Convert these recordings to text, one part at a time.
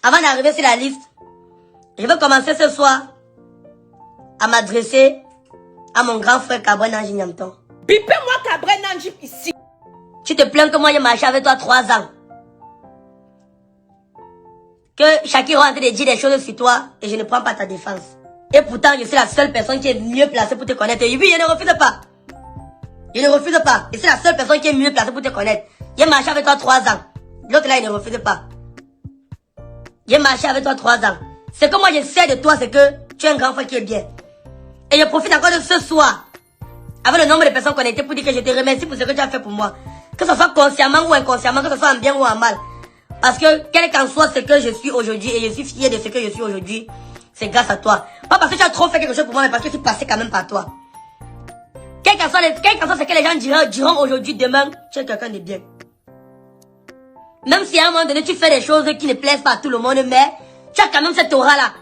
Avant d'arriver sur la liste, je vais commencer ce soir à m'adresser à mon grand frère Cabra Nanji Nyamton. Pipez-moi Cabra Nanji ici. Tu te plains que moi j'ai marché avec toi 3 ans. Que Shakira est en train de dire des choses sur toi et je ne prends pas ta défense. Et pourtant, je suis la seule personne qui est mieux placée pour te connaître. Et oui, je ne refuse pas. Je ne refuse pas. Je suis la seule personne qui est mieux placée pour te connaître. J'ai marché avec toi 3 ans. L'autre là, il ne refuse pas. J'ai marché avec toi 3 ans. Ce que moi je sais de toi, c'est que tu es un grand frère qui est bien. Et je profite encore de ce soir, avec le nombre de personnes connectées, pour dire que je te remercie pour ce que tu as fait pour moi. Que ce soit consciemment ou inconsciemment, que ce soit en bien ou en mal. Parce que, quel qu'en soit ce que je suis aujourd'hui, et je suis fier de ce que je suis aujourd'hui, c'est grâce à toi. Pas parce que tu as trop fait quelque chose pour moi, mais parce que je suis passé quand même par toi. Quel qu'en soit ce que les gens diront aujourd'hui, demain, tu es quelqu'un de bien. Même si à un moment donné, tu fais des choses qui ne plaisent pas à tout le monde, mais tu as quand même cette aura-là.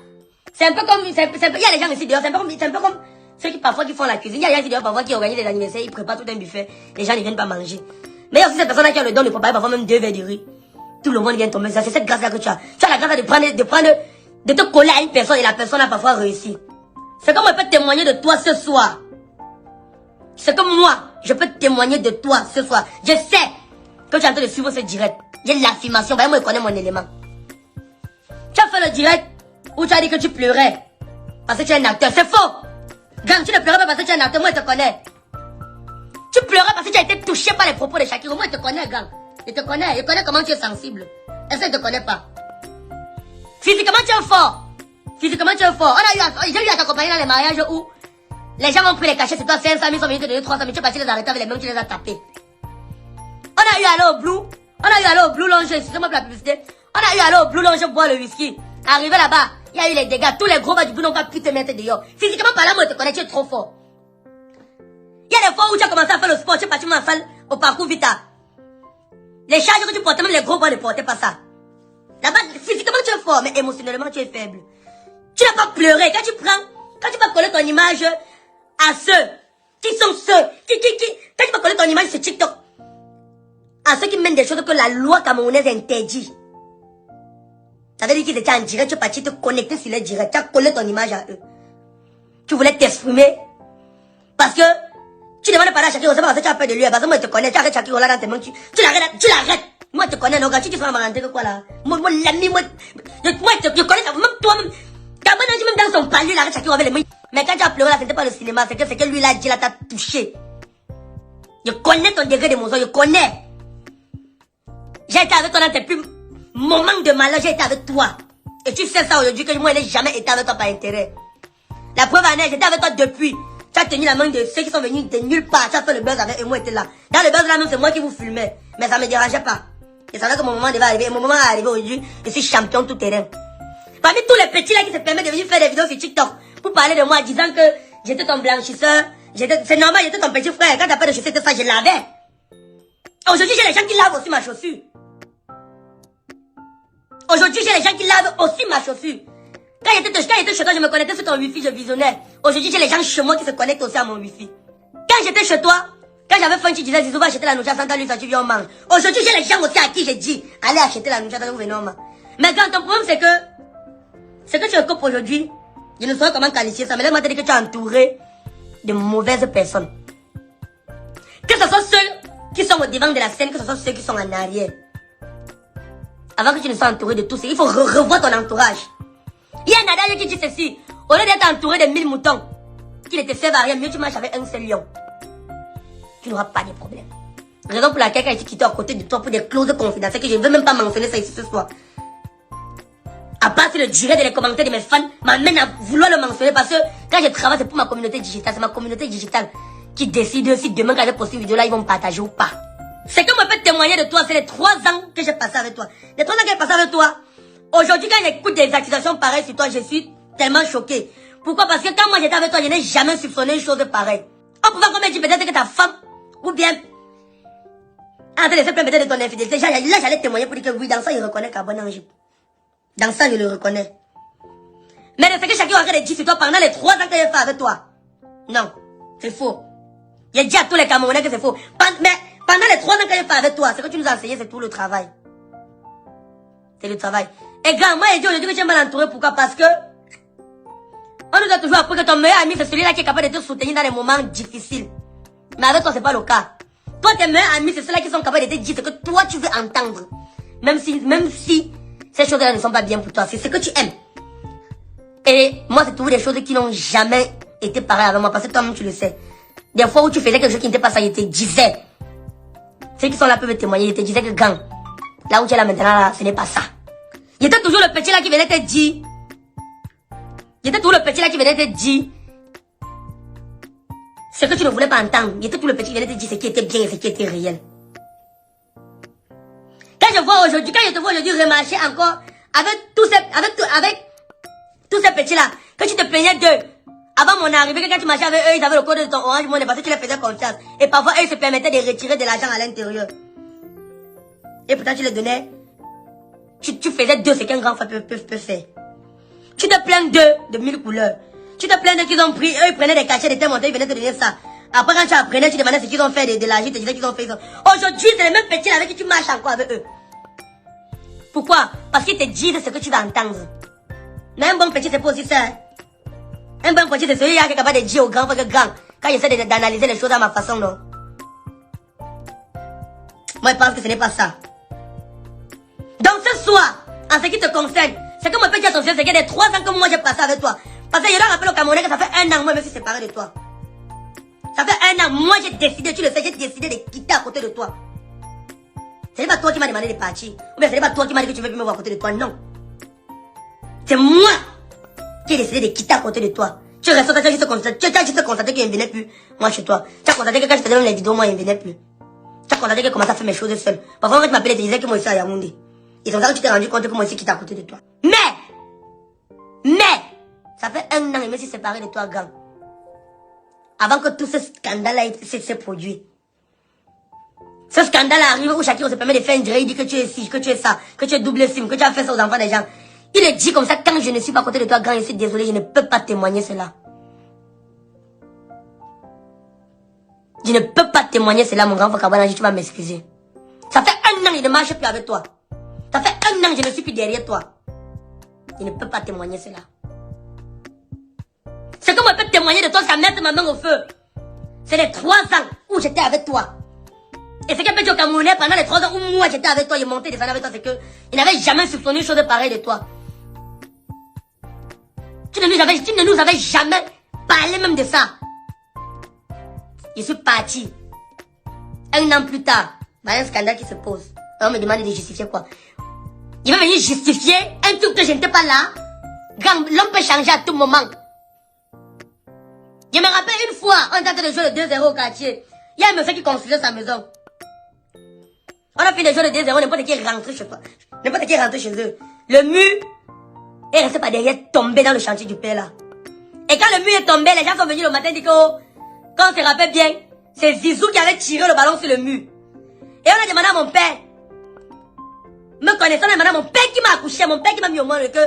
C'est un peu comme, il y a des gens ici dehors, c'est un peu comme ceux qui parfois qui font la cuisine. Il y a des gens ici dehors parfois qui organisent des anniversaires, ils préparent tout un buffet, les gens ne viennent pas manger. Mais il y a aussi ces personnes-là qui ont le don de préparer parfois même 2 verres de riz. Tout le monde vient tomber. C'est cette grâce-là que tu as. Tu as la grâce de te coller à une personne et la personne a parfois réussi. C'est comme je peux témoigner de toi ce soir. C'est comme moi, je peux témoigner de toi ce soir. Je sais que tu es en train de suivre ce direct. J'ai l'affirmation. Moi, je connais mon élément. Tu as fait le direct où tu as dit que tu pleurais parce que tu es un acteur. C'est faux. Gang, tu ne pleurais pas parce que tu es un acteur. Moi, je te connais. Tu pleurais parce que tu as été touché par les propos de Shakira. Moi, je te connais, gang. Je te connais. Je connais comment tu es sensible. Est-ce que je ne te connais pas? Physiquement, tu es fort. Physiquement, tu es fort. J'ai eu à t'accompagner dans les mariages où les gens ont pris les cachets. C'est toi 500 000, sont venus te donner 300 000. Tu es parti les arrêter avec les mains, tu les as tapés. On a eu à aller au Blue. On a eu à aller au Blue Lounge. Excusez-moi pour la publicité. On a eu à aller au Blue Lounge boire le whisky. Arrivé là-bas, il y a eu les dégâts. Tous les gros bas du Blue n'ont pas pu te mettre dehors. Physiquement parlant, moi, je te connais, tu es trop fort. Il y a des fois où tu as commencé à faire le sport. Tu es parti à faire au parcours Vita. Les charges que tu portais, même les gros bras ne portaient pas ça. Là-bas, physiquement tu es fort, mais émotionnellement tu es faible. Tu n'as pas pleuré. Quand tu vas coller ton image à ceux qui sont ceux, quand tu vas coller ton image sur TikTok, à ceux qui mènent des choses que la loi camerounaise interdit. Ça veut dire qu'ils étaient en direct, tu es parti te connecter sur les directs, tu as collé ton image à eux. Tu voulais t'exprimer parce que tu demandes pas à Shakira, c'est pas parce que tu as peur de lui, parce que moi je te connais, tu arrêtes Shakira là dans tes mains, tu l'arrêtes. Moi je te connais, non, tu seras rentrer que quoi là. Moi l'ami, moi je connais ça, même toi-même. Cabra Nanji même dans son palier, il arrête Shakira avec les mains. Mais quand tu as pleuré là, c'était pas le cinéma, c'est que lui là dit là, t'as touché. Je connais ton degré d'émotion, je connais. J'ai été avec toi dans tes plus moments de malheur, j'ai été avec toi. Et tu sais ça aujourd'hui que moi je n'ai jamais été avec toi par intérêt. La preuve en est, j'étais avec toi depuis. Tu as tenu la main de ceux qui sont venus de nulle part. Tu as fait le buzz avec eux, moi j'étais là. Dans le buzz là même, c'est moi qui vous filmais. Mais ça ne me dérangeait pas. Je savais que mon moment devait arriver. Et mon moment est arrivé aujourd'hui. Je suis champion tout terrain. Parmi tous les petits là qui se permettent de venir faire des vidéos sur TikTok pour parler de moi, disant que j'étais ton blanchisseur. C'est normal, j'étais ton petit frère. Quand t'as pas de chaussures, ça, je l'avais. Aujourd'hui, j'ai les gens qui lavent aussi ma chaussure. Aujourd'hui, j'ai les gens qui lavent aussi ma chaussure. Quand j'étais chez toi, je me connectais sur ton wifi, je visionnais. Aujourd'hui, j'ai les gens chez moi qui se connectent aussi à mon wifi. Quand j'étais chez toi, quand j'avais faim, tu disais, Zizou va acheter la nourriture sans lui, ça tu viens on mange. Aujourd'hui, j'ai les gens aussi à qui j'ai dit, allez acheter la nourriture sans vous venez on mange. Mais quand ton problème, c'est que tu occupes aujourd'hui, je ne saurais comment qualifier ça, mais laisse-moi te dire que tu es entouré de mauvaises personnes. Que ce soit ceux qui sont au devant de la scène, que ce soit ceux qui sont en arrière. Avant que tu ne sois entouré de tous, il faut revoir ton entourage. Il y a un adage qui dit ceci, au lieu d'être entouré de 1000 moutons, qui ne te servent à rien, mieux tu marches avec un seul lion. Tu n'auras pas de problème. Raison pour laquelle quand je suis quitté à côté de toi pour des clauses confidentielles que je ne veux même pas mentionner ça ici ce soir. À part le durée des commentaires de mes fans m'amène à vouloir le mentionner parce que quand je travaille c'est pour ma communauté digitale, c'est ma communauté digitale qui décide si demain quand je poste une vidéo là ils vont me partager ou pas. C'est comme je peux témoigner de toi, c'est les 3 ans que j'ai passé avec toi. Les 3 ans que j'ai passé avec toi. Aujourd'hui, quand j'écoute des accusations pareilles sur toi, je suis tellement choquée. Pourquoi? Parce que quand moi j'étais avec toi, je n'ai jamais soupçonné une chose pareille. On pouvait comme dire peut-être que ta femme, ou bien, en train de se plaindre de ton infidélité. Là, j'allais témoigner pour dire que oui, dans ça, il reconnaît Cabra Nanji. Dans ça, je le reconnais. Mais de ce que chacun aurait dit sur toi pendant les 3 ans que j'ai fait avec toi. Non, c'est faux. J'ai dit à tous les Camerounais que c'est faux. Mais pendant les 3 ans que j'ai fait avec toi, ce que tu nous as enseigné, c'est tout le travail. C'est le travail. Et grand, moi, j'ai dit aujourd'hui que tu es mal entouré. Pourquoi? Parce que on nous a toujours appris que ton meilleur ami, c'est celui-là qui est capable de te soutenir dans les moments difficiles. Mais avec toi, c'est pas le cas. Toi, tes meilleurs amis, c'est ceux-là qui sont capables de te dire ce que toi, tu veux entendre. Même si ces choses-là ne sont pas bien pour toi. C'est ce que tu aimes. Et moi, c'est toujours des choses qui n'ont jamais été pareilles avec moi. Parce que toi-même, tu le sais. Des fois où tu faisais quelque chose qui n'était pas ça, ils te disaient. Ceux qui sont là peuvent témoigner. Ils te disaient que, gang, là où tu es là maintenant, là, ce n'est pas ça. Il était toujours le petit là qui venait te dire. Il était toujours le petit là qui venait te dire ce que tu ne voulais pas entendre. Il était toujours le petit qui venait te dire ce qui était bien et ce qui était réel. Quand je te vois aujourd'hui remarcher encore avec tous ces petits là, que tu te plaignais d'eux. Avant mon arrivée, quand tu marchais avec eux, ils avaient le code de ton Orange Money parce que tu les faisais confiance. Et parfois, eux, ils se permettaient de retirer de l'argent à l'intérieur. Et pourtant, tu les donnais. Tu faisais d'eux ce qu'un grand frère peut faire. Tu te plains d'eux de 1000 couleurs. Tu te plains d'eux qu'ils ont pris, eux, ils prenaient des cachets de tes montants, ils venaient te donner ça. Après, quand tu apprenais, tu demandais ce qu'ils ont fait de l'argent, tu te disais qu'ils ont fait ça. Aujourd'hui, c'est les mêmes petits avec qui tu marches encore avec eux. Pourquoi? Parce qu'ils te disent ce que tu vas entendre. Mais un bon petit, c'est pas aussi ça. Hein? Un bon petit, c'est celui-là qui est capable de dire au grand frère que grand, quand j'essaie d'analyser les choses à ma façon, non. Moi, je pense que ce n'est pas ça. Donc, ce soir, en ce qui te concerne, c'est que mon petit attention, c'est qu'il y a des 3 ans que moi j'ai passé avec toi. Parce que je leur rappelle au Camerounais que ça fait 1 an, moi, je me suis séparé de toi. Ça fait 1 an, moi j'ai décidé, tu le sais, j'ai décidé de quitter à côté de toi. Ce n'est pas toi qui m'as demandé de partir. Ou bien ce n'est pas toi qui m'as dit que tu veux plus me voir à côté de toi, non. C'est moi qui ai décidé de quitter à côté de toi. Tu restes là, tu as juste constaté qu'il ne venait plus, moi, chez toi. Tu as constaté que quand je faisais même les vidéos, moi, il ne venait plus. Tu as constaté qu'il commençait à faire mes choses seul. Parfois, quand tu m'appelais, tu disais que moi, je suis à Yaoundé. Et c'est comme ça que tu t'es rendu compte que moi aussi quitte à côté de toi. Mais, ça fait 1 an, je me suis séparé de toi, gang. Avant que tout ce scandale-là s'est produit. Ce scandale arrive où chacun se permet de faire une durée, il dit que tu es ci, que tu es ça, que tu es double sim, que tu as fait ça aux enfants des gens. Il est dit comme ça, quand je ne suis pas à côté de toi, gang, je suis désolé, je ne peux pas témoigner cela. Je ne peux pas témoigner cela, mon grand frère Kabanaji, tu vas m'excuser. Ça fait 1 an, je ne marche plus avec toi. Ça fait 1 an, je ne suis plus derrière toi. Je ne peux pas témoigner cela. Ce que moi je peux témoigner de toi, c'est mettre ma main au feu. C'est les 3 ans où j'étais avec toi. Et ce que peut dire au Camerounais, pendant les 3 ans où moi j'étais avec toi, je montais, descendais avec toi, c'est que il n'avait jamais soupçonné une chose pareille de toi. Tu ne nous avais jamais parlé même de ça. Je suis parti. 1 an plus tard, il y a un scandale qui se pose. On me demande de justifier quoi? Il va venir justifier un truc que je n'étais pas là. L'homme peut changer à tout moment. Je me rappelle une fois, on était en train de jouer le 2-0 au quartier. Il y a un monsieur qui construisait sa maison. On a fait des jeux de 2-0, n'importe qui est rentré chez toi. N'importe qui est rentré chez eux. Le mur est resté par derrière, tombé dans le chantier du père là. Et quand le mur est tombé, les gens sont venus le matin et disent que, oh, quand on se rappelle bien, c'est Zizou qui avait tiré le ballon sur le mur. Et on a demandé à mon père, me connaissant, on a demandé à mon père qui m'a accouché, mon père qui m'a mis au monde que,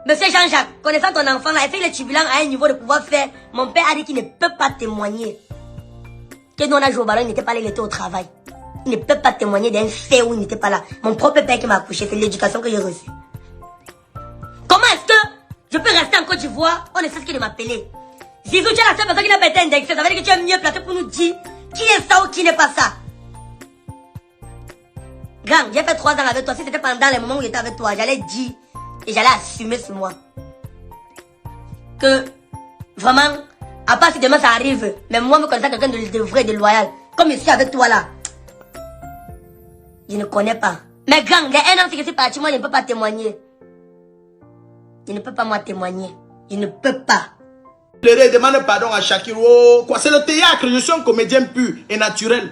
Monsieur Jean-Jacques, connaissant ton enfant là, est-ce qu'il est turbulent à un niveau de pouvoir faire? Mon père a dit qu'il ne peut pas témoigner. Que nous on a joué au ballon, il n'était pas là, il était au travail. Il ne peut pas témoigner d'un fait où il n'était pas là. Mon propre père qui m'a accouché, c'est l'éducation que j'ai reçue. Comment est-ce que je peux rester en Côte d'Ivoire? On ne sait ce qu'il m'appeler. Zizou, tu es la seule personne qui n'a pas été indexée. Ça veut dire que tu es mieux placé pour nous dire qui est ça ou qui n'est pas ça. Grand, j'ai fait 3 ans avec toi. Si c'était pendant les moments où j'étais avec toi, j'allais dire et j'allais assumer sur moi que vraiment, à part si demain ça arrive, mais moi me connaissant quelqu'un de vrai, de loyal, comme je suis avec toi là, je ne connais pas. Mais grand, les 1 an c'est que c'est parti, moi je ne peux pas témoigner. Je ne peux pas moi témoigner. Je ne peux pas. Demande pardon à Shakiro. Quoi, c'est le théâtre, je suis un comédien pur et naturel.